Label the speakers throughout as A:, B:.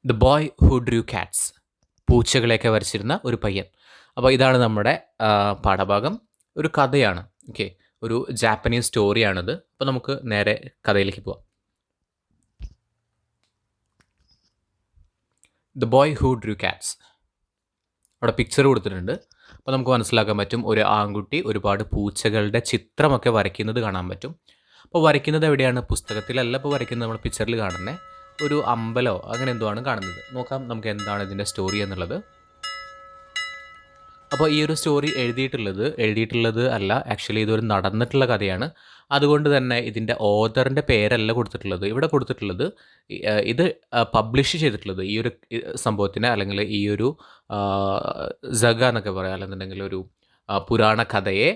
A: The boy who drew cats. പൂച്ചകളെയൊക്കെ വരച്ചിരുന്ന ഒരു പയ്യൻ. അപ്പോൾ ഇതാണ് നമ്മുടെ പാഠഭാഗം. ഒരു കഥയാണ്. ഓക്കെ, ഒരു ജാപ്പനീസ് സ്റ്റോറിയാണിത്. അപ്പോൾ നമുക്ക് നേരെ കഥയിലേക്ക് പോവാം. The boy who drew Katz. അവിടെ പിക്ചർ കൊടുത്തിട്ടുണ്ട്. അപ്പോൾ നമുക്ക് മനസ്സിലാക്കാൻ പറ്റും, ഒരു ആൺകുട്ടി ഒരുപാട് പൂച്ചകളുടെ ചിത്രമൊക്കെ വരയ്ക്കുന്നത് കാണാൻ പറ്റും. അപ്പോൾ വരയ്ക്കുന്നത് എവിടെയാണ്? പുസ്തകത്തിലല്ല ഇപ്പോൾ വരയ്ക്കുന്നത്, നമ്മൾ പിക്ചറിൽ കാണുന്നത് ഒരു അമ്പലമോ അങ്ങനെ എന്തോ ആണ് കാണുന്നത്. നോക്കാം നമുക്ക് എന്താണ് ഇതിൻ്റെ സ്റ്റോറി എന്നുള്ളത്. അപ്പോൾ ഈ ഒരു സ്റ്റോറി എഴുതിയിട്ടുള്ളത് അല്ല, ആക്ച്വലി ഇതൊരു നടന്നിട്ടുള്ള കഥയാണ്. അതുകൊണ്ട് തന്നെ ഇതിൻ്റെ ഓഥറിൻ്റെ പേരല്ല കൊടുത്തിട്ടുള്ളത്. ഇവിടെ കൊടുത്തിട്ടുള്ളത് ഇത് പബ്ലിഷ് ചെയ്തിട്ടുള്ളത് ഈ ഒരു സംഭവത്തിന്, അല്ലെങ്കിൽ ഈ ഒരു സഗ എന്നൊക്കെ പറയാം, അല്ലെന്നുണ്ടെങ്കിൽ ഒരു പുരാണ കഥയെ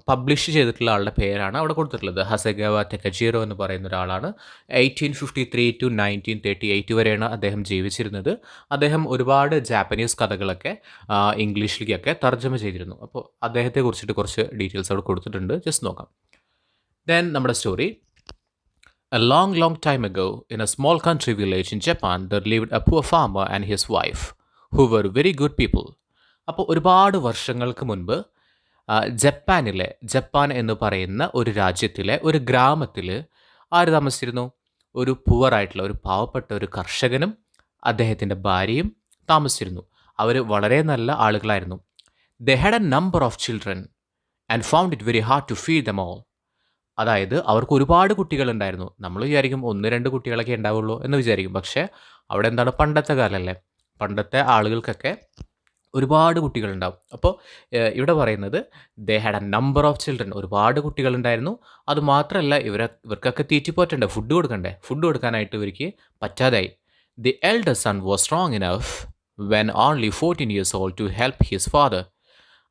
A: പബ്ലിഷ് ചെയ്തിട്ടുള്ള ആളുടെ പേരാണ് അവിടെ കൊടുത്തിട്ടുള്ളത്. ഹസഗവ ടെക്കജീറോ എന്ന് പറയുന്ന ഒരാളാണ്. 1853 to 1938 വരെയാണ് അദ്ദേഹം ജീവിച്ചിരുന്നത്. അദ്ദേഹം ഒരുപാട് ജാപ്പനീസ് കഥകളൊക്കെ ഇംഗ്ലീഷിലേക്കൊക്കെ തർജ്ജമ ചെയ്തിരുന്നു. അപ്പോൾ അദ്ദേഹത്തെ കുറിച്ചിട്ട് കുറച്ച് ഡീറ്റെയിൽസ് അവിടെ കൊടുത്തിട്ടുണ്ട്, ജസ്റ്റ് നോക്കാം. ദെൻ നമ്മുടെ story. A long time ago, in a small country village in Japan, there lived a poor farmer and his wife, who were very good people. അപ്പോൾ ഒരുപാട് വർഷങ്ങൾക്ക് മുൻപ് ജപ്പാൻ എന്ന് പറയുന്ന ഒരു രാജ്യത്തിലെ ഒരു ഗ്രാമത്തിൽ ആര് താമസിച്ചിരുന്നു? ഒരു പുവറായിട്ടുള്ള, ഒരു പാവപ്പെട്ട ഒരു കർഷകനും അദ്ദേഹത്തിൻ്റെ ഭാര്യയും താമസിച്ചിരുന്നു. അവർ വളരെ നല്ല ആളുകളായിരുന്നു. They had a number of children and found it very hard to feed them all. അതായത് അവർക്ക് ഒരുപാട് കുട്ടികളുണ്ടായിരുന്നു. നമ്മൾ വിചാരിക്കും 1-2 കുട്ടികളൊക്കെ ഉണ്ടാവുള്ളൂ എന്ന് വിചാരിക്കും. പക്ഷേ അവിടെ എന്താണ്, പണ്ടത്തെ കാലമല്ലേ, പണ്ടത്തെ ആളുകൾക്കൊക്കെ ഒരുപാട് കുട്ടികളുണ്ടാവും. അപ്പോൾ ഇവിടെ പറയുന്നത് they had a number of children, ഒരുപാട് കുട്ടികളുണ്ടായിരുന്നു. അതുമാത്രമല്ല ഇവർക്കൊക്കെ തീറ്റിപ്പോറ്റണ്ടേ, ഫുഡ് കൊടുക്കാനായിട്ട് ഇവർക്ക് പറ്റാതായി. The elder son was strong enough when only 14 years old to help his father.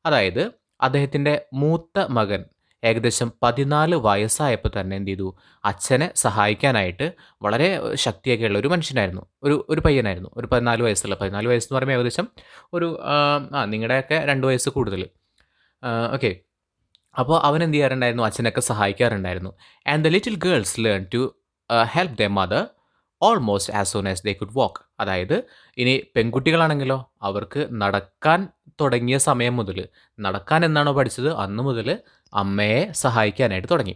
A: അതായത് അദ്ദേഹത്തിൻ്റെ മൂത്ത മകൻ ഏകദേശം 14 വയസ്സായപ്പോൾ തന്നെ എന്ത് ചെയ്തു? അച്ഛനെ സഹായിക്കാനായിട്ട് വളരെ ശക്തിയൊക്കെയുള്ള ഒരു മനുഷ്യനായിരുന്നു, ഒരു പയ്യനായിരുന്നു. ഒരു 14 വയസ്സുള്ള, 14 വയസ്സെന്ന് പറയുമ്പോൾ ഏകദേശം ഒരു നിങ്ങളുടെയൊക്കെ 2 വയസ്സ് കൂടുതൽ. ഓക്കെ, അപ്പോൾ അവൻ എന്ത് ചെയ്യാറുണ്ടായിരുന്നു? അച്ഛനൊക്കെ സഹായിക്കാറുണ്ടായിരുന്നു. And the little girls learn to help the mother almost as soon as they could walk. അതായത് ഇനി പെൺകുട്ടികളാണെങ്കിലോ അവർക്ക് നടക്കാൻ തുടങ്ങിയ സമയം മുതൽ, നടക്കാൻ എന്നാണോ പഠിച്ചത് അന്ന് മുതൽ അമ്മയെ സഹായിക്കാനായിട്ട് തുടങ്ങി.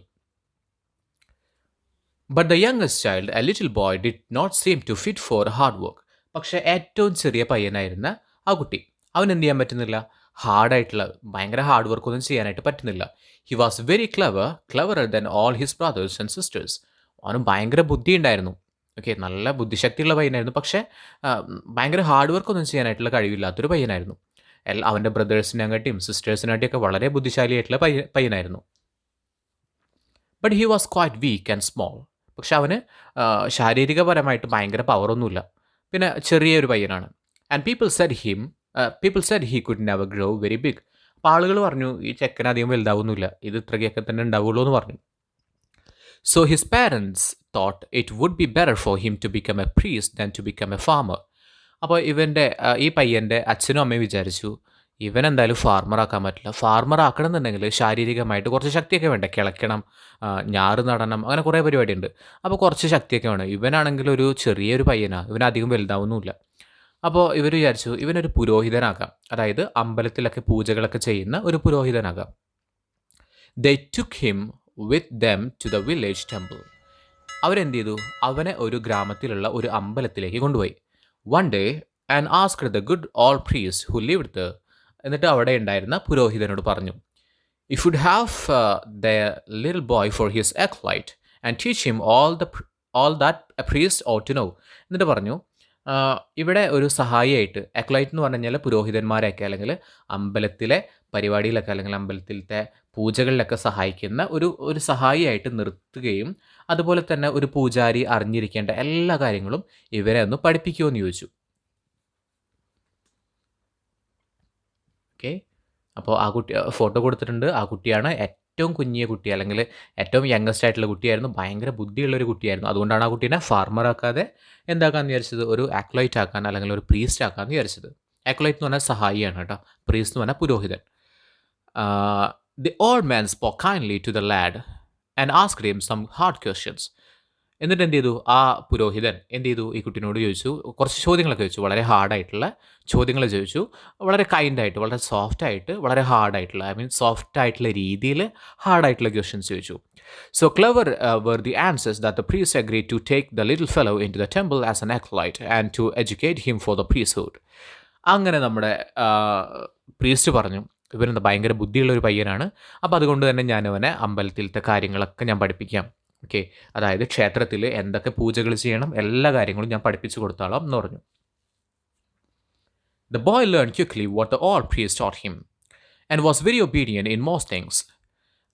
A: But the youngest child, a little boy, did not seem to fit for hard work. പക്ഷേ ഏറ്റവും ചെറിയ പയ്യനായിരുന്ന ആ കുട്ടി, അവൻ എന്ത് ചെയ്യാൻ പറ്റുന്നില്ല? ഹാർഡായിട്ടുള്ള ഭയങ്കര ഹാർഡ് വർക്കൊന്നും ചെയ്യാനായിട്ട് പറ്റുന്നില്ല. He was very cleverer than all his brothers and sisters. അവനും ഭയങ്കര ബുദ്ധി ഉണ്ടായിരുന്നു. ഓക്കെ, നല്ല ബുദ്ധിശക്തിയുള്ള പയ്യനായിരുന്നു. പക്ഷേ ഭയങ്കര ഹാർഡ് വർക്കൊന്നും ചെയ്യാനായിട്ടുള്ള കഴിവില്ലാത്തൊരു പയ്യനായിരുന്നു. അവൻ്റെ ബ്രദേഴ്സിനെക്കാട്ടിയും സിസ്റ്റേഴ്സിനാട്ടിയൊക്കെ വളരെ ബുദ്ധിശാലിയായിട്ടുള്ള പയ്യനായിരുന്നു. But he was quite weak and small. പക്ഷെ അവന് ശാരീരികപരമായിട്ട് ഭയങ്കര പവറൊന്നുമില്ല, പിന്നെ ചെറിയൊരു പയ്യനാണ്. And people said he could never grow very big. അപ്പോൾ ആളുകൾ പറഞ്ഞു ഈ ചെക്കൻ അധികം വലുതാവുന്നില്ല, ഇത് ഇത്രയൊക്കെ തന്നെ ഉണ്ടാവുള്ളൂ എന്ന് പറഞ്ഞു. So his parents thought it would be better for him to become a priest than to become a farmer. അപ്പോൾ ഈ പയ്യൻ്റെ അച്ഛനും അമ്മയും വിചാരിച്ചു ഇവൻ എന്തായാലും ഫാർമറാക്കാൻ പറ്റില്ല. ഫാർമർ ആക്കണം എന്നുണ്ടെങ്കിൽ ശാരീരികമായിട്ട് കുറച്ച് ശക്തിയൊക്കെ വേണ്ടേ, കിളയ്ക്കണം, ഞാറ് നടണം, അങ്ങനെ കുറേ പരിപാടിയുണ്ട്. അപ്പോൾ കുറച്ച് ശക്തിയൊക്കെ വേണം. ഇവനാണെങ്കിൽ ഒരു ചെറിയൊരു പയ്യനാണ്, ഇവനധികം വലുതാവുന്നുമില്ല. അപ്പോൾ ഇവർ വിചാരിച്ചു ഇവനൊരു പുരോഹിതനാകാം, അതായത് അമ്പലത്തിലൊക്കെ പൂജകളൊക്കെ ചെയ്യുന്ന ഒരു പുരോഹിതനാകാം. They took him with them to the village temple. അവരെന്ത് ചെയ്തു? അവനെ ഒരു ഗ്രാമത്തിലുള്ള ഒരു അമ്പലത്തിലേക്ക് കൊണ്ടുപോയി. One day and asked the good old priest who lived there. എന്നിട്ട് അവിടെ ഉണ്ടായിരുന്ന പുരോഹിതനോട് പറഞ്ഞു, if you'd have the little boy for his acolyte and teach him all that a priest ought to know. എന്നിട്ട് പറഞ്ഞു, ഇവിടെ ഒരു സഹായിയായിട്ട്, അക്ലൈറ്റ് എന്ന് പറഞ്ഞു കഴിഞ്ഞാൽ പുരോഹിതന്മാരെയൊക്കെ അല്ലെങ്കിൽ അമ്പലത്തിലെ പരിപാടിയിലൊക്കെ അല്ലെങ്കിൽ അമ്പലത്തിലത്തെ പൂജകളിലൊക്കെ സഹായിക്കുന്ന ഒരു സഹായിയായിട്ട് നിർത്തുകയും അതുപോലെ തന്നെ ഒരു പൂജാരി അറിഞ്ഞിരിക്കേണ്ട എല്ലാ കാര്യങ്ങളും ഇവരെ ഒന്ന് പഠിപ്പിക്കുമെന്ന് ചോദിച്ചു. ഓക്കെ, അപ്പോൾ ആ കുട്ടി ഫോട്ടോ കൊടുത്തിട്ടുണ്ട്. ആ കുട്ടിയാണ് ഏറ്റവും കുഞ്ഞിയ കുട്ടി, അല്ലെങ്കിൽ ഏറ്റവും യങ്ങസ്റ്റ് ആയിട്ടുള്ള കുട്ടിയായിരുന്നു. ഭയങ്കര ബുദ്ധിയുള്ളൊരു കുട്ടിയായിരുന്നു. അതുകൊണ്ടാണ് ആ കുട്ടീനെ ഫാർമർ ആക്കാതെ എന്താക്കാന്ന് വിചാരിച്ചത്, ഒരു ആക്ലൈറ്റ് ആക്കാൻ അല്ലെങ്കിൽ ഒരു പ്രീസ്റ്റ് ആക്കാന്ന് വിചാരിച്ചത്. ആക്ലൈറ്റ് എന്ന് പറഞ്ഞാൽ സഹായിയാണ് കേട്ടോ, പ്രീസ്റ്റ് എന്ന് പറഞ്ഞാൽ പുരോഹിതൻ. The old man spoke kindly to the lad and asked him some hard questions. എന്നിട്ട് എന്ത് ചെയ്തു? ആ പുരോഹിതൻ എന്ത് ചെയ്തു? ഈ കുട്ടിനോട് ചോദിച്ചു. കുറച്ച് ചോദ്യങ്ങളൊക്കെ ചോദിച്ചു. വളരെ ഹാർഡായിട്ടുള്ള ചോദ്യങ്ങൾ ചോദിച്ചു. വളരെ കൈൻഡായിട്ട്, വളരെ സോഫ്റ്റായിട്ട്, വളരെ ഹാർഡായിട്ടുള്ള സോഫ്റ്റ് ആയിട്ടുള്ള രീതിയിൽ ഹാർഡായിട്ടുള്ള ക്വസ്റ്റ്യൻസ് ചോദിച്ചു. So clever were the answers that the priest agreed to take the little fellow into the temple as an acolyte and to educate him for the priesthood. അങ്ങനെ നമ്മുടെ പ്രീസ്റ്റ് പറഞ്ഞു, ഇവനെന്താ ഭയങ്കര ബുദ്ധിയുള്ള ഒരു പയ്യനാണ്. അപ്പോൾ അതുകൊണ്ട് തന്നെ ഞാൻ അവനെ അമ്പലത്തിലത്തെ കാര്യങ്ങളൊക്കെ ഞാൻ പഠിപ്പിക്കാം. ഓക്കെ, അതായത് ക്ഷേത്രത്തിൽ എന്തൊക്കെ പൂജകൾ ചെയ്യണം എല്ലാ കാര്യങ്ങളും ഞാൻ പഠിപ്പിച്ചു കൊടുത്താളാം എന്ന് പറഞ്ഞു. The boy learned quickly what the old priest taught him and was very obedient in most things.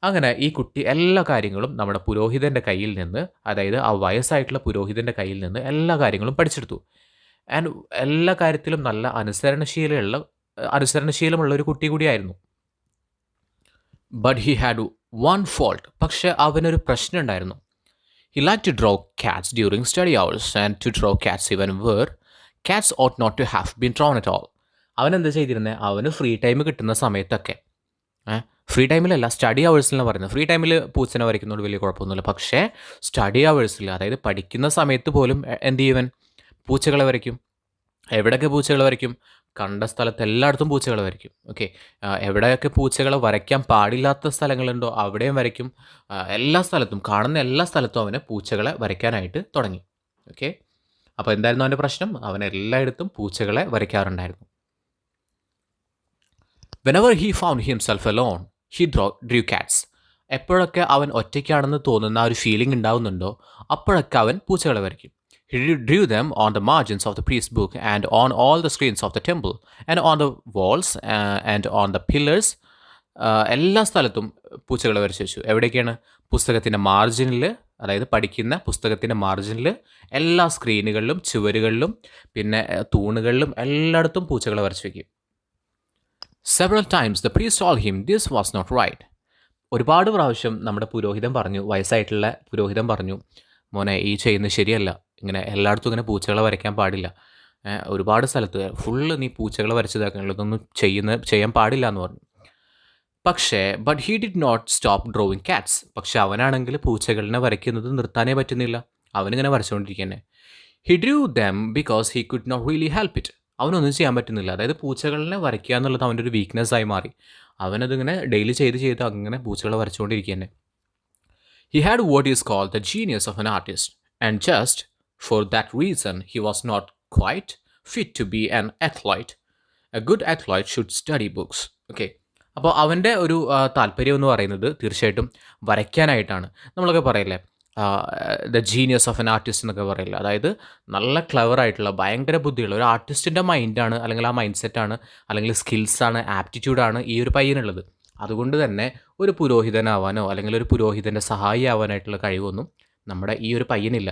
A: അങ്ങനെ ഈ കുട്ടി എല്ലാ കാര്യങ്ങളും നമ്മുടെ പുരോഹിതൻ്റെ കയ്യിൽ നിന്ന്, അതായത് ആ വയസ്സായിട്ടുള്ള പുരോഹിതൻ്റെ കയ്യിൽ നിന്ന് എല്ലാ കാര്യങ്ങളും പഠിച്ചെടുത്തു. ആൻഡ് എല്ലാ കാര്യത്തിലും നല്ല അനുസരണശീലമുള്ള ഒരു കുട്ടി കൂടിയായിരുന്നു. But he had one fault. പക്ഷേ അവനൊരു പ്രശ്നം ഉണ്ടായിരുന്നു. He like to draw cats during study hours and to draw cats even where cats ought not to have been drawn at all. അവൻ എന്താ ചെയ്തിരുന്നത്? അവന് ഫ്രീ ടൈം കിട്ടുന്ന സമയത്തൊക്കെ, ഫ്രീ ടൈമിലല്ല, സ്റ്റഡി അവേഴ്സിലാണ് പറയുന്നത്. ഫ്രീ ടൈമിൽ പൂച്ചനെ വരയ്ക്കുന്നതുകൊണ്ട് വലിയ കുഴപ്പമൊന്നുമില്ല. പക്ഷേ സ്റ്റഡി അവേഴ്സിൽ, അതായത് പഠിക്കുന്ന സമയത്ത് പോലും എന്ത് ചെയ്യുവൻ? പൂച്ചകളെ വരയ്ക്കും. എവിടെയൊക്കെ പൂച്ചകൾ വരയ്ക്കും? കണ്ട സ്ഥലത്ത് എല്ലായിടത്തും പൂച്ചകൾ വരയ്ക്കും. ഓക്കെ, എവിടെയൊക്കെ പൂച്ചകളെ വരയ്ക്കാൻ പാടില്ലാത്ത സ്ഥലങ്ങളുണ്ടോ അവിടെയും വരയ്ക്കും. എല്ലാ സ്ഥലത്തും, കാണുന്ന എല്ലാ സ്ഥലത്തും അവന് പൂച്ചകളെ വരയ്ക്കാനായിട്ട് തുടങ്ങി. ഓക്കെ, അപ്പോൾ എന്തായിരുന്നു അവൻ്റെ പ്രശ്നം? അവൻ എല്ലായിടത്തും പൂച്ചകളെ വരയ്ക്കാറുണ്ടായിരുന്നു. Whenever he found himself alone, he drew cats. എപ്പോഴൊക്കെ അവൻ ഒറ്റയ്ക്കാണെന്ന് തോന്നുന്ന ആ ഒരു ഫീലിംഗ് ഉണ്ടാവുന്നുണ്ടോ അപ്പോഴൊക്കെ അവൻ പൂച്ചകളെ വരയ്ക്കും. He drew them on the margins of the priest's book and on all the screens of the temple and on the walls and on the pillars. എല്ലാ സ്ഥലത്തും പൂച്ചകളെ വരച്ച് വെച്ചു. എവിടേക്കാണ്? പുസ്തകത്തിൻ്റെ മാർജിനിൽ, അതായത് പഠിക്കുന്ന പുസ്തകത്തിൻ്റെ മാർജിനിൽ, എല്ലാ സ്ക്രീനുകളിലും, ചുവരുകളിലും, പിന്നെ തൂണുകളിലും എല്ലായിടത്തും പൂച്ചകളെ വരച്ച് വയ്ക്കും. Several times the priest told him this was not right. ഒരുപാട് പ്രാവശ്യം നമ്മുടെ പുരോഹിതൻ പറഞ്ഞു, വയസ്സായിട്ടുള്ള പുരോഹിതൻ പറഞ്ഞു, മോനെ ഈ ചെയ്യുന്നത് ശരിയല്ല, ഇങ്ങനെ എല്ലായിടത്തും ഇങ്ങനെ പൂച്ചകളെ വരയ്ക്കാൻ പാടില്ല, ഒരുപാട് സ്ഥലത്ത് ഫുള്ള് നീ പൂച്ചകളെ വരച്ചതാക്കാനുള്ള, ഇതൊന്നും ചെയ്യാൻ പാടില്ല എന്ന് പറഞ്ഞു. പക്ഷേ but he did not stop drawing cats. പക്ഷെ അവനാണെങ്കിൽ പൂച്ചകളിനെ വരയ്ക്കുന്നത് നിർത്താനേ പറ്റുന്നില്ല. അവനിങ്ങനെ വരച്ചുകൊണ്ടിരിക്കന്നെ. He drew them because he could not really help it. അവനൊന്നും ചെയ്യാൻ പറ്റുന്നില്ല. അതായത് പൂച്ചകളിനെ വരയ്ക്കുക എന്നുള്ളത് അവൻ്റെ ഒരു വീക്ക്നെസ്സായി മാറി. അവനതിങ്ങനെ ഡെയിലി ചെയ്ത് അങ്ങനെ പൂച്ചകളെ വരച്ചുകൊണ്ടിരിക്കുക. He had what is called the genius of an artist, and just for that reason he was not quite fit to be an athlete. A good athlete should study books. Okay, അപ്പോൾ അവൻ്റെ ഒരു താല്പര്യം എന്ന് പറയുന്നത് തീർച്ചയായിട്ടും വരയ്ക്കാനായിട്ടാണ്. നമ്മളൊക്കെ പറയില്ലേ, the genius of an artist എന്നൊക്കെ പറയില്ല. അതായത് നല്ല ക്ലവറായിട്ടുള്ള, ഭയങ്കര ബുദ്ധിയുള്ള ഒരു ആർട്ടിസ്റ്റിൻ്റെ മൈൻഡാണ്, അല്ലെങ്കിൽ ആ മൈൻഡ് സെറ്റാണ്, അല്ലെങ്കിൽ സ്കിൽസാണ്, ആപ്റ്റിറ്റ്യൂഡാണ് ഈ ഒരു പയ്യനുള്ളത്. അതുകൊണ്ട് തന്നെ ഒരു പുരോഹിതനാവാനോ അല്ലെങ്കിൽ ഒരു പുരോഹിതൻ്റെ സഹായി ആവാനായിട്ടുള്ള കഴിവൊന്നും നമ്മുടെ ഈ ഒരു പയ്യനില്ല.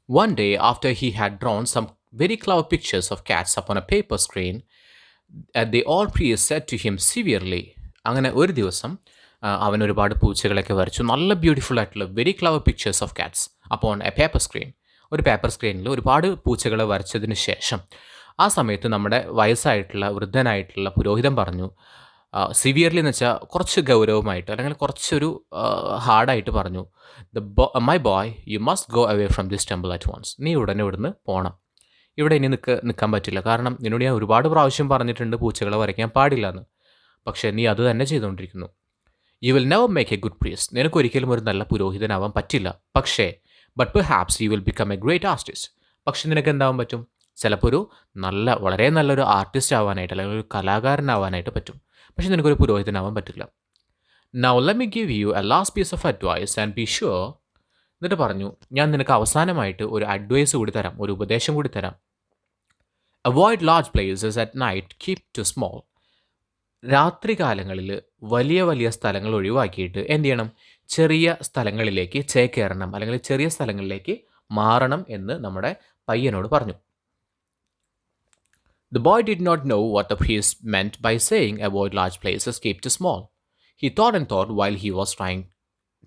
A: One day, after he had drawn some very clever pictures of cats upon a paper screen, the old priest said to him severely. അങ്ങനെ ഒരു ദിവസം അവൻ ഒരുപാട് പൂച്ചകളൊക്കെ വരച്ചു, നല്ല ബ്യൂട്ടിഫുൾ ആയിട്ടുള്ള very clever pictures of Katz upon A paper screen. ഒരു paper സ്ക്രീനിൽ ഒരുപാട് പൂച്ചകളെ വരച്ചതിന് ശേഷം ആ സമയത്ത് നമ്മുടെ വയസ്സായിട്ടുള്ള വൃദ്ധനായിട്ടുള്ള പുരോഹിതൻ പറഞ്ഞു, സിവിയർലി എന്ന് വെച്ചാൽ കുറച്ച് ഗൗരവമായിട്ട്, അല്ലെങ്കിൽ കുറച്ചൊരു ഹാർഡായിട്ട് പറഞ്ഞു, my boy you must go away from this temple at once. നീ ഉടനെ ഇവിടുന്ന് പോകണം, ഇവിടെ ഇനി നിൽക്കാൻ പറ്റില്ല. കാരണം നിന്നോട് ഞാൻ ഒരുപാട് പ്രാവശ്യം പറഞ്ഞിട്ടുണ്ട് പൂച്ചകളെ വരയ്ക്കാൻ പാടില്ല എന്ന്, പക്ഷേ നീ അത് തന്നെ ചെയ്തുകൊണ്ടിരിക്കുന്നു. You will never make a good priest. നിനക്കൊരിക്കലും ഒരു നല്ല പുരോഹിതനാവാൻ പറ്റില്ല. പക്ഷേ but perhaps you will become a great artist. പക്ഷെ നിനക്ക് എന്താവാൻ പറ്റും? ചിലപ്പോൾ ഒരു വളരെ നല്ലൊരു ആർട്ടിസ്റ്റ് ആവാനായിട്ട്, അല്ലെങ്കിൽ ഒരു കലാകാരനാവാനായിട്ട് പറ്റും. പക്ഷെ നിനക്കൊരു പുരോഹിതനാവാൻ പറ്റില്ല. Now let me give you a last piece of advice and be sure. എന്നിട്ട് പറഞ്ഞു, ഞാൻ നിനക്ക് അവസാനമായിട്ട് ഒരു അഡ്വൈസ് കൂടി തരാം, ഒരു ഉപദേശം കൂടി തരാം. Avoid large places at night, keep to small. രാത്രി കാലങ്ങളിൽ വലിയ വലിയ സ്ഥലങ്ങൾ ഒഴിവാക്കിയിട്ട് എന്ത് ചെയ്യണം? ചെറിയ സ്ഥലങ്ങളിലേക്ക് ചേക്കേറണം, അല്ലെങ്കിൽ ചെറിയ സ്ഥലങ്ങളിലേക്ക് മാറണം എന്ന് നമ്മുടെ പയ്യനോട് പറഞ്ഞു. The boy did not know what the priest meant by saying avoid large places, keep to small. He thought and thought while he was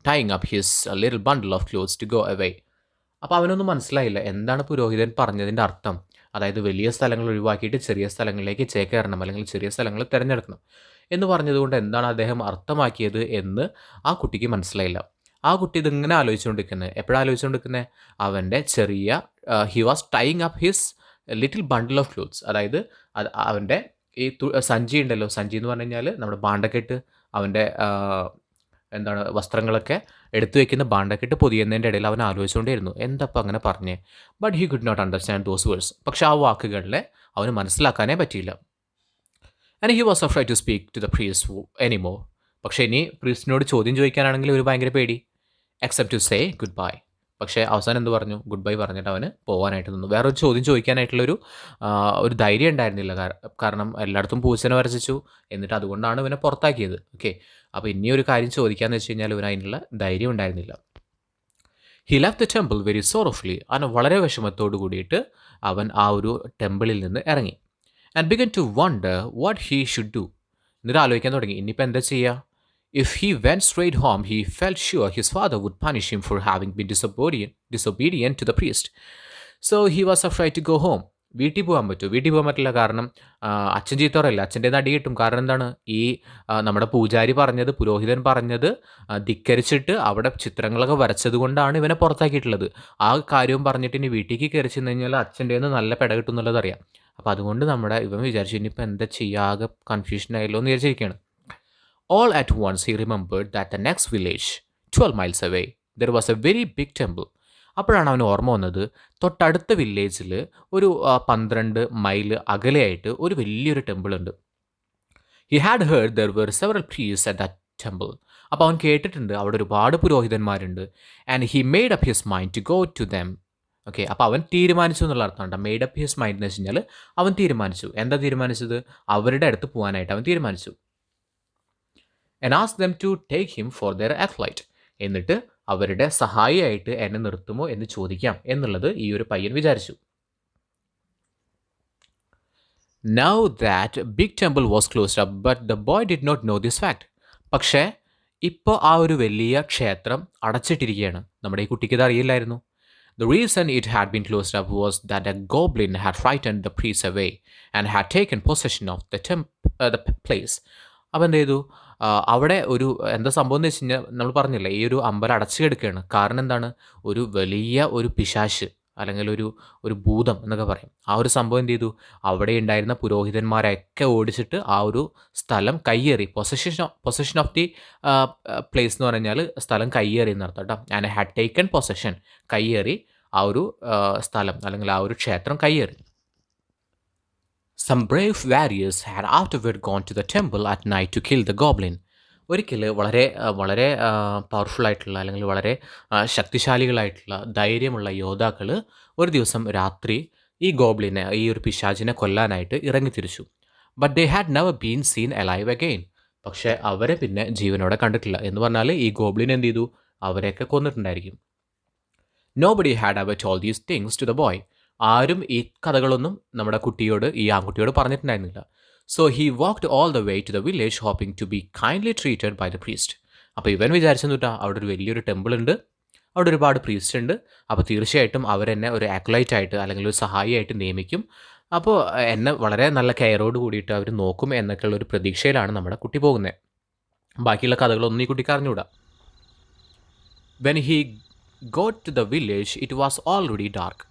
A: tying up his little bundle of clothes to go away. അപ്പോൾ അവനൊന്നും മനസ്സിലായില്ല എന്താണ് പുരോഹിതൻ പറഞ്ഞതിൻ്റെ അർത്ഥം. അതായത് വലിയ സ്ഥലങ്ങൾ ഒഴിവാക്കിയിട്ട് ചെറിയ സ്ഥലങ്ങളിലേക്ക് ചേക്കേറണം, അല്ലെങ്കിൽ ചെറിയ സ്ഥലങ്ങൾ തിരഞ്ഞെടുക്കണം എന്ന് പറഞ്ഞതുകൊണ്ട് എന്താണ് അദ്ദേഹം അർത്ഥമാക്കിയത് എന്ന് ആ കുട്ടിക്ക് മനസ്സിലായില്ല. ആ കുട്ടി ഇതിങ്ങനെ ആലോചിച്ചുകൊണ്ടിരിക്കുന്നത്. എപ്പോഴാണ് ആലോചിച്ചുകൊണ്ടിരിക്കുന്നത്? അവൻ്റെ ചെറിയ he was tying up his little bundle of clothes. അതായത് അവൻ്റെ ഈ സഞ്ചി ഉണ്ടല്ലോ, സഞ്ചി എന്ന് പറഞ്ഞു കഴിഞ്ഞാൽ നമ്മുടെ ഭാണ്ഡക്കെട്ട്, അവൻ്റെ എന്താണ് വസ്ത്രങ്ങളൊക്കെ എടുത്തു വെക്കുന്ന ഭാണ്ഡക്കെട്ട് പൊതിയുന്നതിൻ്റെ ഇടയിൽ അവൻ ആലോചിച്ചുകൊണ്ടേയിരുന്നു, എന്തപ്പോൾ അങ്ങനെ പറഞ്ഞേ. But he could not understand those words. പക്ഷേ ആ വാക്കുകളിലെ അവന് മനസ്സിലാക്കാനേ പറ്റിയില്ല. And he was afraid to speak to the priest anymore. പക്ഷേ ഇനി പ്രീസ്റ്റിനോട് ചോദ്യം ചോദിക്കാനാണെങ്കിൽ ഒരു ഭയങ്കര പേടി. Except to say goodbye. പക്ഷേ അവസാനം എന്ത് പറഞ്ഞു? ഗുഡ് ബൈ പറഞ്ഞിട്ട് അവന് പോകാനായിട്ട് നിന്നു. വേറൊരു ചോദ്യം ചോദിക്കാനായിട്ടുള്ളൊരു ഒരു ധൈര്യം ഉണ്ടായിരുന്നില്ല. കാരണം എല്ലായിടത്തും പൂച്ചനെ വരച്ചു, എന്നിട്ട് അതുകൊണ്ടാണ് ഇവനെ പുറത്താക്കിയത്. ഓക്കെ, അപ്പോൾ ഇനിയൊരു കാര്യം ചോദിക്കാമെന്ന് വെച്ച് കഴിഞ്ഞാൽ ഇവന് അതിനുള്ള ധൈര്യം ഉണ്ടായിരുന്നില്ല. He left the temple very sorrowfully. അവൻ വളരെ വിഷമത്തോട് കൂടിയിട്ട് അവൻ ആ ഒരു ടെമ്പിളിൽ നിന്ന് ഇറങ്ങി. And began to wonder what he should do. എന്നിട്ട് ആലോചിക്കാൻ തുടങ്ങി, ഇനിയിപ്പോൾ എന്താ ചെയ്യുക? If he went straight home, he felt sure his father would punish him for having been disobedient to the priest. So he was afraid to go home. വീട്ടിൽ പോകാൻ പറ്റുമോ? വീട്ടിൽ പോകാൻ പറ്റില്ല. കാരണം അച്ഛൻ ചീത്ത പറയില്ല, അച്ഛൻ്റെ അടി കിട്ടും. കാരണം എന്താണ്? ഈ നമ്മുടെ പൂജാരി പറഞ്ഞത്, പുരോഹിതൻ പറഞ്ഞത് ധിക്കരിച്ചിട്ട് അവിടെ ചിത്രങ്ങളൊക്കെ വരച്ചത് കൊണ്ടാണ് ഇവനെ പുറത്താക്കിയിട്ടുള്ളത്. ആ കാര്യവും പറഞ്ഞിട്ട് ഇനി വീട്ടിലേക്ക് കയറി ചെന്ന് കഴിഞ്ഞാൽ അച്ഛൻ്റെ നിന്ന് നല്ല പെട കിട്ടും എന്നുള്ളത് അറിയാം. അപ്പോൾ അതുകൊണ്ട് ഇവൻ വിചാരിച്ചു ഇനിയിപ്പോൾ എന്താ ചെയ്യുക, കൺഫ്യൂഷൻ ആയല്ലോ എന്ന് വിചാരിച്ചിരിക്കുകയാണ്. All at once he remembered that the next village, 12 miles away, there was a very big temple. അപ്പോഴാണ് അവന് ഓർമ്മ വന്നത്, തൊട്ടടുത്ത വില്ലേജിൽ ഒരു 12 മൈൽ അകലെയായിട്ട് ഒരു വലിയൊരു ടെമ്പിൾ ഉണ്ട്. He had heard there were several priests at that temple. അപ്പോൾ അവൻ കേട്ടിട്ടുണ്ട് അവിടെ ഒരുപാട് പുരോഹിതന്മാരുണ്ട്. And he made up his mind to go to them. Okay, അപ്പോൾ അവൻ തീരുമാനിച്ചു എന്നുള്ള അർത്ഥമാണ്. മെയ്ഡ് അപ്പ് ഹിസ് മൈൻഡ് എന്ന് വെച്ച് കഴിഞ്ഞാൽ അവൻ തീരുമാനിച്ചു. എന്താ തീരുമാനിച്ചത്? അവരുടെ അടുത്ത് പോകാനായിട്ട് അവൻ തീരുമാനിച്ചു. and ask them to take him for their acolyte. എന്നിട്ട് അവരുടെ സഹായിയായിട്ട് എന്നെ നിർത്തുമോ എന്ന് ചോദിക്കാം എന്നുള്ളത് ഈ ഒരു പയ്യൻ വിചാരിച്ചു. Now that big temple was closed up, but the boy did not know this fact. പക്ഷേ ഇപ്പോൾ ആ ഒരു വലിയ ക്ഷേത്രം അടച്ചിട്ടിരിക്കുകയാണ്. നമ്മുടെ ഈ കുട്ടിക്ക് ഇത് അറിയില്ലായിരുന്നു. The reason it had been closed up was that a goblin had frightened the priests away and had taken possession of the place. അപ്പോൾ എന്ത് ചെയ്തു? അവിടെ ഒരു എന്താ സംഭവം എന്ന് വെച്ച് കഴിഞ്ഞാൽ, നമ്മൾ പറഞ്ഞില്ലേ ഈ ഒരു അമ്പലം അടച്ചു കിടക്കുകയാണ്. കാരണം എന്താണ്? ഒരു വലിയ ഒരു പിശാശ് അല്ലെങ്കിൽ ഒരു ഭൂതം എന്നൊക്കെ പറയും. ആ ഒരു സംഭവം എന്ത് ചെയ്തു? അവിടെ ഉണ്ടായിരുന്ന പുരോഹിതന്മാരെയൊക്കെ ഓടിച്ചിട്ട് ആ ഒരു സ്ഥലം കയ്യേറി. പൊസഷൻ ഓഫ് ദി പ്ലേസ് എന്ന് പറഞ്ഞാൽ സ്ഥലം കയ്യേറി എന്നർത്ഥം കേട്ടോ. ആൻഡ് ഹാഡ് ടേക്കൺ പൊസഷൻ, കയ്യേറി ആ ഒരു സ്ഥലം അല്ലെങ്കിൽ ആ ഒരു ക്ഷേത്രം കയ്യേറി. Some brave warriors had afterward gone to the temple at night to kill the goblin. ഒരിക്കൽ വളരെ പവർഫുൾ ആയിട്ടുള്ള അല്ലെങ്കിൽ വളരെ ശക്തിശാലികളായിട്ടുള്ള ധൈര്യമുള്ള യോദ്ധാക്കൾ ഒരു ദിവസം രാത്രി ഈ ഗോബ്ലിനെ, ഈ ഒരു പിശാചിനെ കൊല്ലാനായിട്ട് ഇറങ്ങിത്തിരിച്ചു. But they had never been seen alive again. പക്ഷേ അവരെ പിന്നെ ജീവനോടെ കണ്ടിട്ടില്ല. എന്ന് പറഞ്ഞാൽ ഈ ഗോബ്ലിൻ എന്ത് ചെയ്തു? അവരെയൊക്കെ കൊന്നിട്ടുണ്ടായിരിക്കും. Nobody had ever told these things to the boy. ആരും ഈ കഥകളൊന്നും നമ്മുടെ കുട്ടിയോട്, ഈ ആൺകുട്ടിയോട് പറഞ്ഞിട്ടുണ്ടായിരുന്നില്ല. So he walked all the way to the village hoping to be kindly treated by the priest. അപ്പോൾ ഇവൻ വിചാരിച്ചെന്നിട്ടാ അവിടെ ഒരു വലിയൊരു ടെമ്പിൾ ഉണ്ട്, അവിടെ ഒരുപാട് പ്രീസ്റ്റ് ഉണ്ട്, അപ്പോൾ തീർച്ചയായിട്ടും അവരെന്നെ ഒരു ആക്ലൈറ്റ് ആയിട്ട് അല്ലെങ്കിൽ ഒരു സഹായിയായിട്ട് നിയമിക്കും, അപ്പോൾ എന്നെ വളരെ നല്ല കെയറോട് കൂടിയിട്ട് അവർ നോക്കും എന്നൊക്കെയുള്ള ഒരു പ്രതീക്ഷയിലാണ് നമ്മുടെ കുട്ടി പോകുന്നത്. ബാക്കിയുള്ള കഥകളൊന്നും ഈ കുട്ടിക്ക് അറിഞ്ഞുകൂടാ. When he got to the village it was already dark.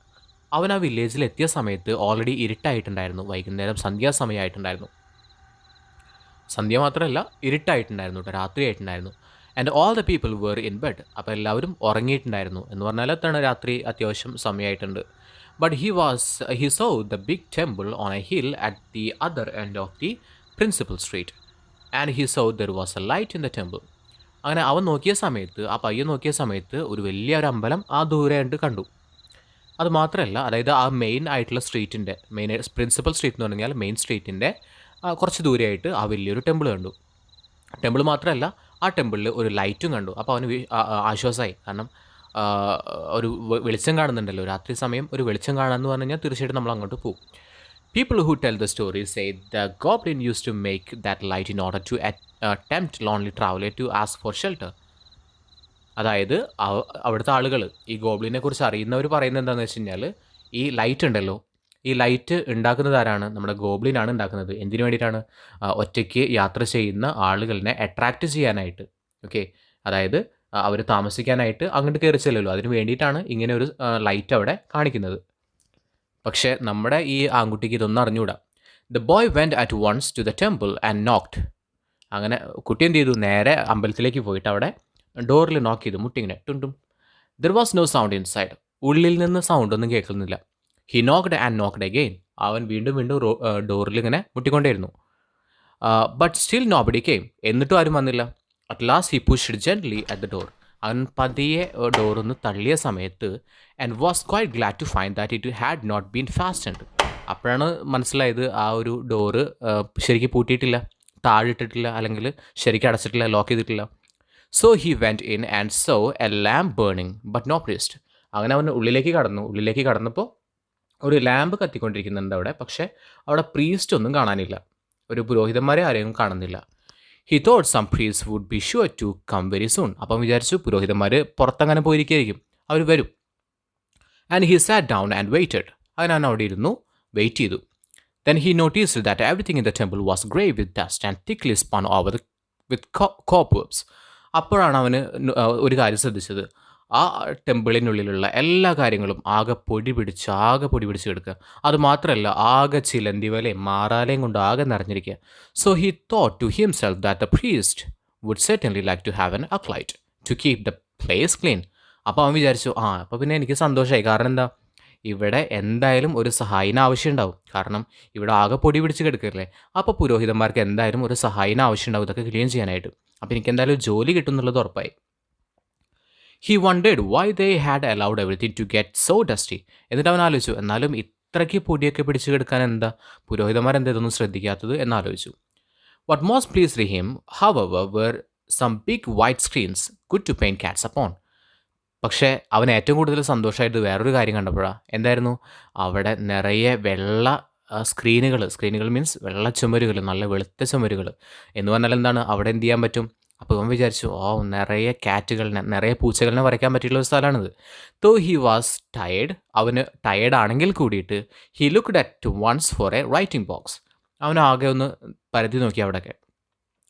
A: അവൻ ആ വില്ലേജിൽ എത്തിയ സമയത്ത് ഓൾറെഡി ഇരുട്ടായിട്ടുണ്ടായിരുന്നു. വൈകുന്നേരം സന്ധ്യാസമയമായിട്ടുണ്ടായിരുന്നു. സന്ധ്യ മാത്രമല്ല, ഇരുട്ടായിട്ടുണ്ടായിരുന്നു കേട്ടോ, രാത്രിയായിട്ടുണ്ടായിരുന്നു. And all the people were in bed. അപ്പോൾ എല്ലാവരും ഉറങ്ങിയിട്ടുണ്ടായിരുന്നു. എന്ന് പറഞ്ഞാൽ എത്താണ്, രാത്രി അത്യാവശ്യം സമയമായിട്ടുണ്ട്. But he saw the big temple on a hill at the other end of the principal street and he saw there was a light in the temple. അങ്ങനെ അവൻ നോക്കിയ സമയത്ത്, ആ പയ്യൻ നോക്കിയ സമയത്ത് ഒരു വലിയ ഒരു അമ്പലം ആ ദൂരെയായിട്ട് കണ്ടു. അത് മാത്രമല്ല, അതായത് ആ മെയിൻ ആയിട്ടുള്ള സ്ട്രീറ്റിൻ്റെ, പ്രിൻസിപ്പൽ സ്ട്രീറ്റ് എന്ന് പറഞ്ഞാൽ മെയിൻ സ്ട്രീറ്റിൻ്റെ കുറച്ച് ദൂരെയായിട്ട് ആ വലിയൊരു ടെമ്പിൾ കണ്ടു. ടെമ്പിൾ മാത്രമല്ല, ആ ടെമ്പിളിൽ ഒരു ലൈറ്റും കണ്ടു. അപ്പോൾ അവന് ആശ്വാസമായി. കാരണം ഒരു വെളിച്ചം കാണുന്നുണ്ടല്ലോ, രാത്രി സമയം ഒരു വെളിച്ചം കാണാമെന്ന് പറഞ്ഞു കഴിഞ്ഞാൽ തീർച്ചയായിട്ടും നമ്മൾ അങ്ങോട്ട് പോകും. People who tell the story say the goblin used to make that light in order to tempt lonely traveler to ask for shelter. അതായത് അവിടുത്തെ ആളുകൾ, ഈ ഗോബ്ലിനെ കുറിച്ച് അറിയുന്നവർ പറയുന്നത് എന്താണെന്ന് വെച്ച് കഴിഞ്ഞാൽ, ഈ ലൈറ്റ് ഉണ്ടല്ലോ, ഈ ലൈറ്റ് ഉണ്ടാക്കുന്നത് ആരാണ്? നമ്മുടെ ഗോബ്ലിനാണ് ഉണ്ടാക്കുന്നത്. എന്തിനു വേണ്ടിയിട്ടാണ്? ഒറ്റയ്ക്ക് യാത്ര ചെയ്യുന്ന ആളുകളിനെ അട്രാക്റ്റ് ചെയ്യാനായിട്ട്. ഓക്കെ. അതായത് അവർ താമസിക്കാനായിട്ട് അങ്ങോട്ട് കയറി ചെല്ലുമല്ലോ. അതിന് വേണ്ടിയിട്ടാണ് ഇങ്ങനെ ഒരു ലൈറ്റ് അവിടെ കാണിക്കുന്നത്. പക്ഷേ നമ്മുടെ ഈ ആൺകുട്ടിക്ക് ഇതൊന്നും അറിഞ്ഞൂടാ. The boy went at once to the temple and knocked. അങ്ങനെ കുട്ടി എന്ത് ചെയ്തു? നേരെ അമ്പലത്തിലേക്ക് പോയിട്ട് അവിടെ ഡോറിൽ നോക്ക് ചെയ്തു, മുട്ടിങ്ങനെ ടുണ്ടും. There was no sound inside. ഉള്ളിൽ നിന്ന് സൗണ്ടൊന്നും കേൾക്കുന്നില്ല. He knocked and knocked again. അവൻ വീണ്ടും വീണ്ടും ഡോറിൽ ഇങ്ങനെ മുട്ടിക്കൊണ്ടേയിരുന്നു. But still nobody came. എന്നിട്ടും ആരും വന്നില്ല. At last he pushed gently at the door. അവൻ പതിയെ ഡോറൊന്ന് തള്ളിയ സമയത്ത് and was quite glad to find that it had not been fastened. അപ്പോഴാണ് മനസ്സിലായത് ആ ഒരു ഡോറ് ശരിക്കും പൂട്ടിയിട്ടില്ല, താഴിട്ടിട്ടില്ല, അല്ലെങ്കിൽ ശരിക്കും അടച്ചിട്ടില്ല, ലോക്ക് ചെയ്തിട്ടില്ല. So he went in and saw a lamp burning but no priest. അങ്ങനെ അവൻ ഉള്ളിലേക്ക് കടന്നു. ഉള്ളിലേക്ക് കടന്നപ്പോൾ ഒരു ലാമ്പ് കത്തിക്കൊണ്ടിരിക്കുന്നുണ്ട് അവിടെ. പക്ഷേ അവിടെ പ്രീസ്റ്റ് ഒന്നും കാണാനില്ല. ഒരു പുരോഹിതന്മാരെ ആരെയും കാണുന്നില്ല. He thought some priest would be sure to come very soon. അപ്പം വിചാരിച്ചു പുരോഹിതന്മാർ പുറത്തങ്ങനെ പോയിരിക്കുകയായിരിക്കും, അവർ വരും. And he sat down and waited. അങ്ങനെ അവൻ അവിടെ ഇരുന്നു, വെയിറ്റ് ചെയ്തു. Then he noticed that everything in the temple was grey with dust and thickly spun over with cobwebs. അപ്പോഴാണ് അവന് ഒരു കാര്യം ശ്രദ്ധിച്ചത്. ആ ടെമ്പിളിനുള്ളിലുള്ള എല്ലാ കാര്യങ്ങളും ആകെ പൊടി പിടിച്ച് കിടക്കുക. അതുമാത്രമല്ല, ആകെ ചിലന്തി വലയും മാറാലയും കൊണ്ട് ആകെ നിറഞ്ഞിരിക്കുക. So he thought to himself that the priest would certainly like to have an acolyte to keep the place clean. അപ്പോൾ അവൻ വിചാരിച്ചു, അപ്പോൾ പിന്നെ എനിക്ക് സന്തോഷമായി. കാരണം എന്താ, ഇവിടെ എന്തായാലും ഒരു സഹായിന് ആവശ്യമുണ്ടാവും. കാരണം ഇവിടെ ആകെ പൊടി പിടിച്ച് കിടക്കില്ലേ. അപ്പോൾ പുരോഹിതന്മാർക്ക് എന്തായാലും ഒരു സഹായിന് ആവശ്യമുണ്ടാവും ഇതൊക്കെ ക്ലീൻ ചെയ്യാനായിട്ട്. അപ്പോൾ എനിക്ക് എന്തായാലും ജോലി കിട്ടും എന്നുള്ളത് ഉറപ്പായി. He wondered why they had allowed everything to get so dusty. എന്നിട്ട് അവൻ ആലോചിച്ചു, എന്നാലും ഇത്രയ്ക്ക് പൊടിയൊക്കെ പിടിച്ച് കിടക്കാൻ എന്താ പുരോഹിതന്മാർ എന്താ ഇതൊന്നും ശ്രദ്ധിക്കാത്തത് എന്നാലോചിച്ചു. What most pleased him however were some big white screens good to paint cats upon. പക്ഷേ അവൻ ഏറ്റവും കൂടുതൽ സന്തോഷമായിട്ട് വേറൊരു കാര്യം കണ്ടപ്പോഴാണ്. എന്തായിരുന്നു? അവിടെ നിറയെ വെള്ള സ്ക്രീനുകൾ മീൻസ് വെള്ള ചുമരുകൾ, നല്ല വെളുത്ത ചുമരുകൾ എന്ന് പറഞ്ഞാൽ എന്താണ്, അവിടെ എന്ത് ചെയ്യാൻ പറ്റും? അപ്പോൾ അവൻ വിചാരിച്ചു, നിറയെ കാറ്റുകളിനെ, നിറയെ പൂച്ചകളിനെ വരയ്ക്കാൻ പറ്റിയുള്ള ഒരു സ്ഥലമാണിത്. Though he was tired. അവന് ടയേർഡ് ആണെങ്കിൽ കൂടിയിട്ട് he looked at once for a writing box. അവൻ ആകെ ഒന്ന് പരതി നോക്കി. അവിടെയൊക്കെ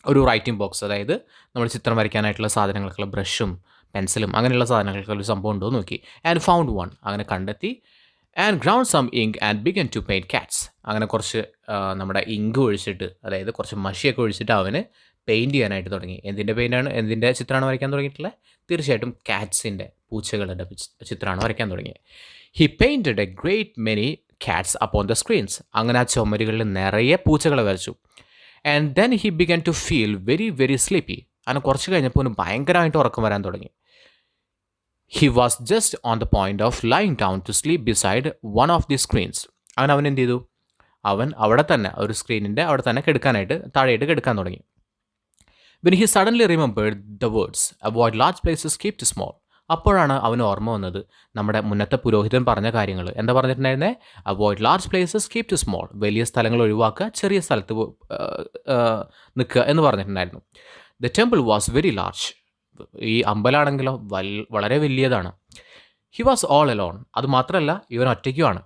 A: ഒരു റൈറ്റിംഗ് ബോക്സ്, അതായത് നമ്മൾ ചിത്രം വരയ്ക്കാനായിട്ടുള്ള സാധനങ്ങൾക്കുള്ള ബ്രഷും പെൻസിലും അങ്ങനെയുള്ള സാധനങ്ങൾക്ക് ഒരു സംഭവം ഉണ്ടോ നോക്കി. And found one. അങ്ങനെ കണ്ടെത്തി. And ground some ink and began to paint cats. അങ്ങനെ കുറച്ച് നമ്മുടെ ഇങ്ക് ഒഴിച്ചിട്ട്, അതായത് കുറച്ച് മഷിയൊക്കെ ഒഴിച്ചിട്ട് അവന് പെയിൻറ്റ് ചെയ്യാനായിട്ട് തുടങ്ങി. എന്തിൻ്റെ ചിത്രമാണ് വരയ്ക്കാൻ തുടങ്ങിയിട്ടുള്ളത്? തീർച്ചയായിട്ടും കാറ്റ്സിൻ്റെ, പൂച്ചകളുടെ ചിത്രമാണ് വരയ്ക്കാൻ തുടങ്ങിയത്. He painted a great many cats upon the screens. അങ്ങനെ ആ ചുമരുകളിൽ നിറയെ പൂച്ചകളെ വരച്ചു. And then he began to feel very very sleepy. അങ്ങനെ കുറച്ച് കഴിഞ്ഞപ്പോൾ അവന് ഭയങ്കരമായിട്ട് ഉറക്കം വരാൻ തുടങ്ങി. He was just on the point of lying down to sleep beside one of the screens. അവൻ എന്ത് ചെയ്തു? അവൻ അവിടെ തന്നെ ഒരു സ്ക്രീനിൻ്റെ അവിടെ തന്നെ താഴെയിട്ട് കിടക്കാൻ തുടങ്ങി. When he suddenly remembered the words avoid large places keep to small. അപ്പോഴാണ് അവന് ഓർമ്മ വന്നത് നമ്മുടെ മുന്നത്തെ പുരോഹിതൻ പറഞ്ഞ കാര്യങ്ങൾ. എന്താ പറഞ്ഞിട്ടുണ്ടായിരുന്നേ? Avoid large places keep to small. വലിയ സ്ഥലങ്ങൾ ഒഴിവാക്കുക, ചെറിയ സ്ഥലത്ത് നിൽക്കുക എന്ന് പറഞ്ഞിട്ടുണ്ടായിരുന്നു. The temple was very large. ഈ അമ്പലമാണെങ്കിലോ വളരെ വലിയതാണ്. He was all alone. അതുമാത്രമല്ല, ഇവൻ ഒറ്റയ്ക്കുമാണ്.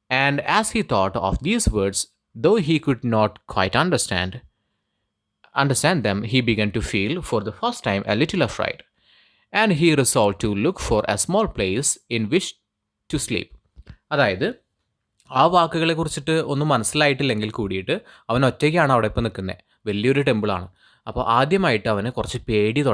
A: And as he thought of these words, though he could not quite understand them, he began to feel for the first time a little afraid. And he resolved to look for a small place in which to sleep. അതായത് ആ വാക്കുകളെ കുറിച്ചിട്ട് ഒന്നും മനസ്സിലായിട്ടില്ലെങ്കിൽ കൂടിയിട്ട് അവൻ ഒറ്റയ്ക്കാണ് അവിടെ ഇപ്പോൾ നിൽക്കുന്നത്. വലിയൊരു ടെമ്പിളാണ്. അപ്പോൾ ആദ്യമായിട്ട് അവന് കുറച്ച് പേടിയായി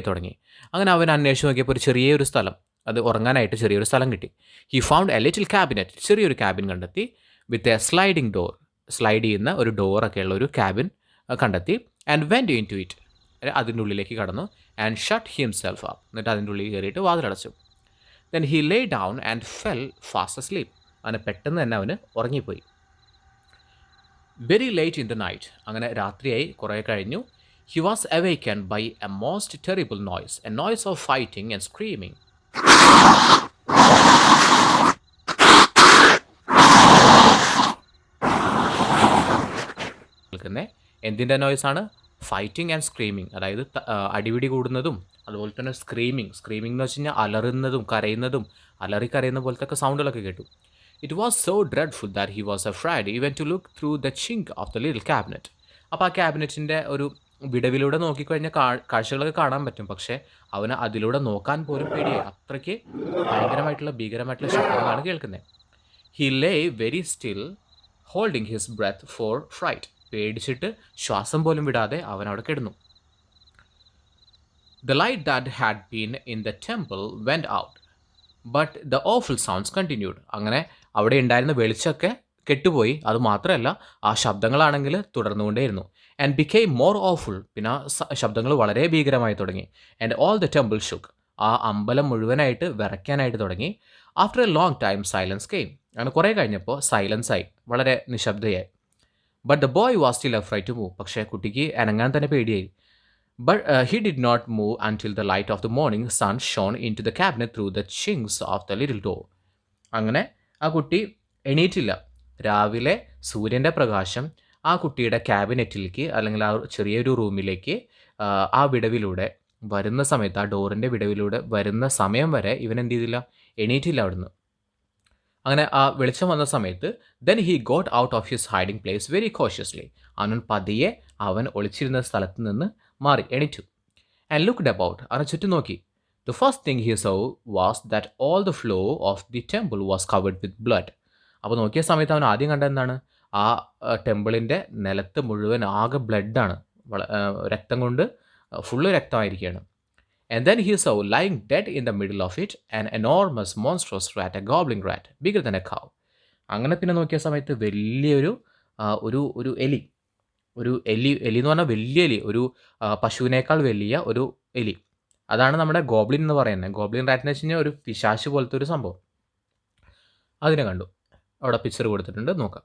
A: തുടങ്ങി. അങ്ങനെ അവൻ അന്വേഷിച്ച് നോക്കിയപ്പോൾ ഒരു ചെറിയൊരു സ്ഥലം, അത് ഉറങ്ങാനായിട്ട് ചെറിയൊരു സ്ഥലം കിട്ടി. He found a little cabinet. ചെറിയൊരു ക്യാബിൻ കണ്ടെത്തി. With a sliding door. Slide ചെയ്യുന്ന ഒരു ഡോറൊക്കെ ഉള്ള ഒരു ക്യാബിൻ കണ്ടെത്തി. And went into it. അതിൻ്റെ ഉള്ളിലേക്ക് കടന്നു. And shut himself up. എന്നിട്ട് അതിൻ്റെ ഉള്ളിൽ കയറിയിട്ട് വാതിലടച്ചു. Then he lay down and fell fast asleep. അങ്ങനെ പെട്ടെന്ന് തന്നെ അവന് ഉറങ്ങിപ്പോയി. Very late in the night. അങ്ങനെ രാത്രിയായി കുറേ കഴിഞ്ഞു. He was awakened by a most terrible noise, A noise of fighting and screaming. എന്തിൻ്റെ നോയ്സാണ്? Fighting and screaming. അതായത് അടിപിടി കൂടുന്നതും അതുപോലെ തന്നെ സ്ക്രീമിങ് എന്ന് വെച്ച് കഴിഞ്ഞാൽ അലറുന്നതും കരയുന്നതും, കരയുന്ന പോലത്തെ ഒക്കെ സൗണ്ടുകളൊക്കെ കേട്ടു. It was so dreadful that he was afraid even to look through the chink of the little cabinet. അപ്പോൾ ആ ക്യാബിനറ്റിൻ്റെ ഒരു വിടവിലൂടെ നോക്കിക്കഴിഞ്ഞാൽ കാഴ്ചകളൊക്കെ കാണാൻ പറ്റും. പക്ഷേ അവന് അതിലൂടെ നോക്കാൻ പോലും പേടിയായി. അത്രയ്ക്ക് ഭീകരമായിട്ടുള്ള ശബ്ദങ്ങളാണ് കേൾക്കുന്നത്. He lay very still holding his breath for fright. പേടിച്ചിട്ട് ശ്വാസം പോലും വിടാതെ അവൻ അവിടെ കിടന്നു. The light that had been in the temple went out, but the awful sounds continued. അങ്ങനെ അവിടെ ഉണ്ടായിരുന്ന വെളിച്ചമൊക്കെ കെട്ടുപോയി. അതുമാത്രമല്ല, ആ ശബ്ദങ്ങളാണെങ്കിൽ തുടർന്നുകൊണ്ടേയിരുന്നു. And became more awful. പിന്നെ ശബ്ദങ്ങൾ വളരെ ഭീകരമായി തുടങ്ങി. And all the temple shook. ആ അമ്പലം മുഴുവനായിട്ട് വിറയ്ക്കാനായിട്ട് തുടങ്ങി. After a long time silence came. അങ്ങനെ കുറേ കഴിഞ്ഞപ്പോൾ സൈലൻസ് ആയി, വളരെ നിശബ്ദയായി. But the boy was still afraid to move. പക്ഷേ കുട്ടിക്ക് അനങ്ങാൻ തന്നെ പേടിയായി. But he did not move until the light of the morning sun shone into the cabinet through the chinks of the little door. അങ്ങനെ ആ കുട്ടി എണീറ്റില്ല. രാവിലെ സൂര്യൻ്റെ പ്രകാശം ആ കുട്ടിയുടെ ക്യാബിനറ്റിലേക്ക്, അല്ലെങ്കിൽ ആ ചെറിയൊരു റൂമിലേക്ക് ആ വിടവിലൂടെ വരുന്ന സമയത്ത്, ആ ഡോറിൻ്റെ വിടവിലൂടെ വരുന്ന സമയം വരെ ഇവൻ എന്ത് ചെയ്തില്ല, എണീറ്റില്ല അവിടുന്ന്. അങ്ങനെ ആ വെളിച്ചം വന്ന സമയത്ത് then he got out of his hiding place very cautiously. അവൻ പതിയെ അവൻ ഒളിച്ചിരുന്ന സ്ഥലത്ത് നിന്ന് മാറി എണീറ്റു. And looked about. അവൻ ചുറ്റും നോക്കി. The first thing he so was that all the floor of the temple was covered with blood. അപ്പോൾ നോക്കിയ സമയത്ത് അവൻ ആദ്യം കണ്ടത് എന്താണ്? ആ ടെമ്പിളിൻ്റെ നിലത്ത് മുഴുവൻ ആകെ ബ്ലഡാണ്, രക്തം കൊണ്ട് full രക്തമായിരിക്കുകയാണ്. And then he saw lying dead in the middle of it an enormous monstrous rat, a goblin rat, bigger than a cow. അങ്ങനെ പിന്നെ നോക്കിയ സമയത്ത് വലിയൊരു ഒരു എലി എന്ന് പറഞ്ഞാൽ വലിയ എലി, ഒരു പശുവിനേക്കാൾ വലിയ ഒരു എലി. അതാണ് നമ്മുടെ ഗോബ്ലിൻ എന്ന് പറയുന്നത്. ഗോബ്ലിൻ റാറ്റ് എന്ന് വെച്ച് കഴിഞ്ഞാൽ ഒരു പിശാശ് പോലത്തെ ഒരു സംഭവം. അതിനെ കണ്ടു. അവിടെ പിക്ചർ കൊടുത്തിട്ടുണ്ട്, നോക്കാം.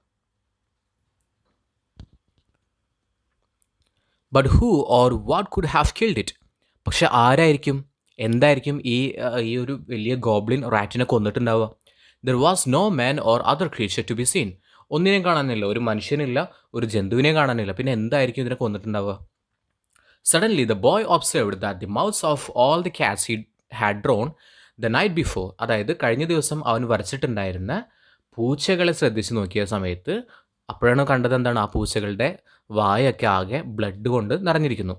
A: But who or what could have killed it? പക്ഷെ ആരായിരിക്കും, എന്തായിരിക്കും ഈ ഒരു വലിയ ഗോബ്ലിൻ റാറ്റിനെ കൊന്നിട്ടുണ്ടാവുക? There was no man or other creature to be seen. ഒന്നിനെയും കാണാനില്ല, ഒരു മനുഷ്യനില്ല, ഒരു ജന്തുവിനെയും കാണാനില്ല. പിന്നെ എന്തായിരിക്കും ഇതിനെ കൊന്നിട്ടുണ്ടാവുക? Suddenly the boy observed that the mouths of all the cats he had drawn the night before. അതായത് കഴിഞ്ഞ ദിവസം അവൻ വരച്ചിട്ടുണ്ടായിരുന്ന പൂച്ചകളെ ശ്രദ്ധിച്ച് നോക്കിയ സമയത്ത് അപ്പോഴാണ് കണ്ടത് എന്താണ്? ആ പൂച്ചകളുടെ വായൊക്കെ ആകെ ബ്ലഡ് കൊണ്ട് നിറഞ്ഞിരിക്കുന്നു.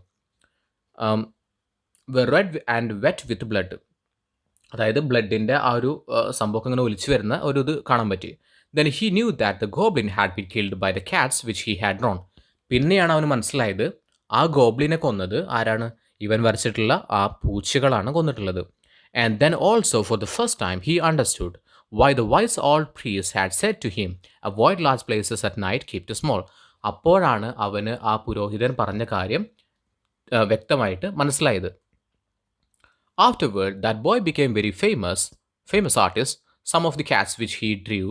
A: Red and wet with blood. അതായത് ബ്ലഡിൻ്റെ ആ ഒരു സംഭവം ഇങ്ങനെ ഒലിച്ചു വരുന്ന ഒരു ഇത് കാണാൻ പറ്റി. Then he knew that the goblin had been killed by the cats which he had drawn. പിന്നെയാണ് അവന് മനസ്സിലായത് ആ ഗോബ്ലിനെ കൊന്നത് ആരാണ്? ഇവൻ വരച്ചിട്ടുള്ള ആ പൂച്ചകളാണ് കൊന്നിട്ടുള്ളത്. And then also for the first time he understood why the wise old priest had said to him, avoid large places at night, keep it small. അപ്പോഴാണ് അവന് ആ പുരോഹിതൻ പറഞ്ഞ കാര്യം വ്യക്തമായിട്ട് മനസ്സിലായത്. Afterward, that boy became very famous artist. Some of the cats which he drew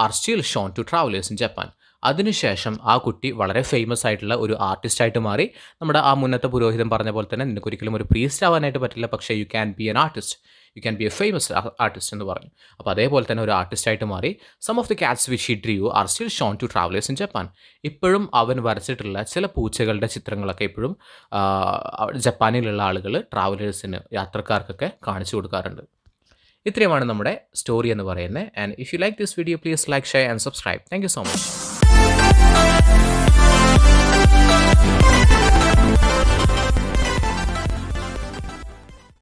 A: are still shown to travelers in Japan. അതിനുശേഷം ആ കുട്ടി വളരെ ഫേമസ് ആയിട്ടുള്ള ഒരു ആർട്ടിസ്റ്റായിട്ട് മാറി. നമ്മുടെ ആ മുന്നത്തെ പുരോഹിതൻ പറഞ്ഞ പോലെ തന്നെ നിനക്ക് ഒരിക്കലും ഒരു പ്രീസ്റ്റ് ആവാനായിട്ട് പറ്റില്ല, പക്ഷേ you can be an artist, you can be a famous artist എന്ന് പറഞ്ഞു. അപ്പോൾ അതേപോലെ തന്നെ ഒരു ആർട്ടിസ്റ്റായിട്ട് മാറി. Some of the cats which he drew are still shown to travellers in Japan. ഇപ്പോഴും അവൻ വരച്ചിട്ടുള്ള ചില പൂച്ചകളുടെ ചിത്രങ്ങളൊക്കെ ഇപ്പോഴും ജപ്പാനിലുള്ള ആളുകൾ ട്രാവലേഴ്സിന്, യാത്രക്കാർക്കൊക്കെ കാണിച്ചു കൊടുക്കാറുണ്ട്. ഇത്രയുമാണ് നമ്മുടെ സ്റ്റോറി എന്ന് പറയുന്നത്. And if you like this video please like, share and subscribe. Thank you so much.